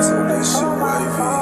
So that shit wavy.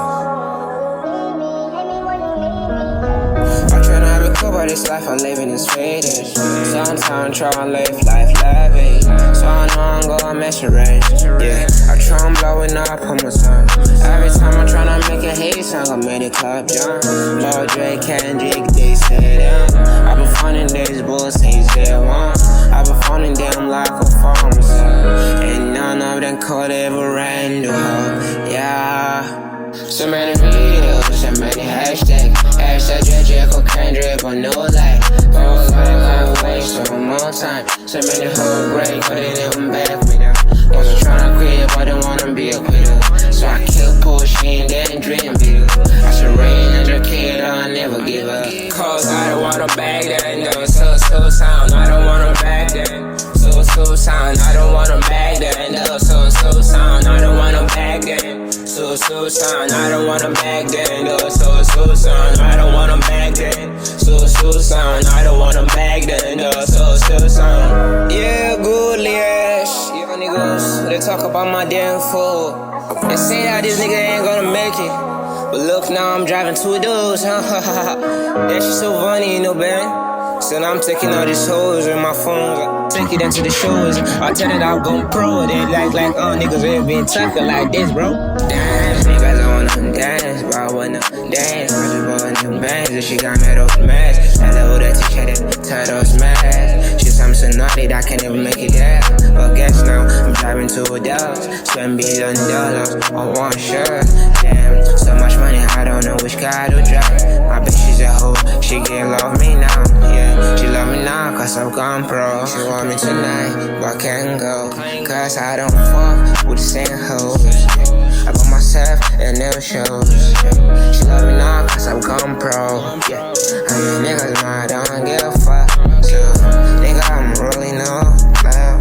I'm tryna be cool, but this life I'm living is faded. Sometimes tryna live life lavish, so I know I'm gonna mess around. Yeah, I try and blowing up on my son. Every time I'm tryna make a hit song, I made a club jump. Lil Drake, Kendrick, they say them. I've been finding these bulls, say they want. I've been finding them like a pharmacist, and none of them could ever handle her. Yeah. So many videos, so many hashtags. Hashtag JJ, Kendrick, but no light. Girls can't waste so more time. So many whole break, but they never back with them. Wasn't tryna quit, but they wanna be a quitter. So I kept pushing, then dream big. I should rain as a kid, I'll never give up. Cause I don't wanna bag that, no, so sound. I don't wanna bag that. So sound, I don't wanna bag that, no, so sound. I don't wanna bag that. So sound, I don't wanna bag that, no, so sound. I don't wanna bag that. So sound, I don't wanna bag that, no, so sound. Yeah, good ass. Yeah, niggas, they talk about my damn fool. They say that this nigga ain't gonna make it, but look now I'm driving 2 doors, that shit so funny, you know, man. So now I'm taking all these hoes in my phone, I take it into the shows. I tell it I'm gon' pro. They like, niggas ain't been talking like this, bro. Dance, niggas don't wanna dance, but I wanna dance. I just want new bands, and she got mad open mask. Hello, that teacher that title smash. She said I'm so naughty that I can't even make it there. But guess now, I'm driving to a dogs, $7 billion on one shirt. Damn, so much money, I don't know which car to drive. My bitch, she's a hoe, she can't love me now, yeah. She love me now, cause I'm gone pro. She want me tonight, but I can't go, cause I don't fuck with the same hoes. I bought myself and never shows. She love me now, cause I'm gone pro, yeah. I mean, niggas know I don't give a fuck, so nigga, I'm really no love.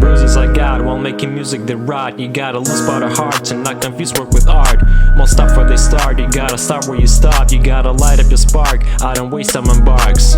Bruises I got while making music that rot. You gotta lose part of heart and not confuse work with art. Most stop where they start, you gotta start where you stop. You gotta light up your spark, I don't waste time on barks.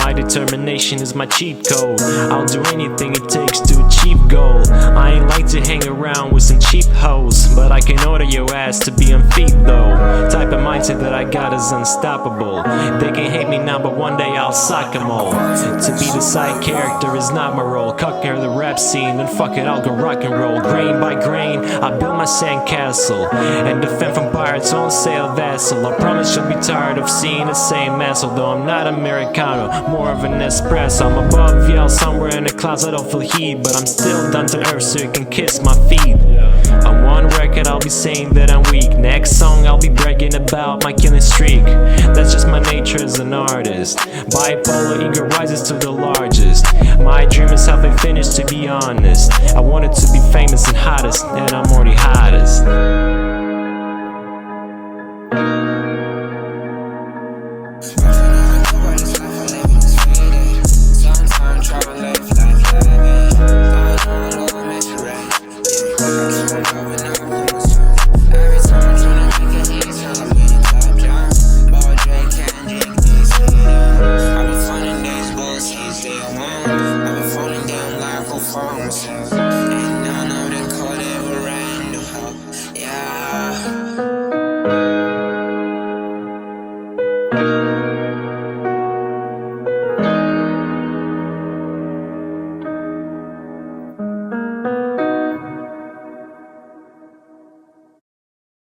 My determination is my cheat code. I'll do anything it takes to achieve goal. I ain't like to hang around with some cheap hoes, but I can order your ass to be on feet though. Type of mindset that I got is unstoppable. They can hate me now, but one day I'll sock them all. To be the side character is not my role. Cucker the rap scene, then fuck it, I'll go rock and roll. Grain by grain, I build my sandcastle and defend from pirates on sale vassal. I promise you'll be tired of seeing the same asshole. Though I'm not Americano, more of an espresso. I'm above y'all somewhere in the clouds, I don't feel heat, but I'm still down to earth so you can kiss my feet. On one record I'll be saying that I'm weak. Next song I'll be bragging about my killing streak. That's just my nature as an artist. Bipolar ego rises to the largest. My dream is how they finish, to be honest. I wanted to be famous and hottest, and I'm already hottest.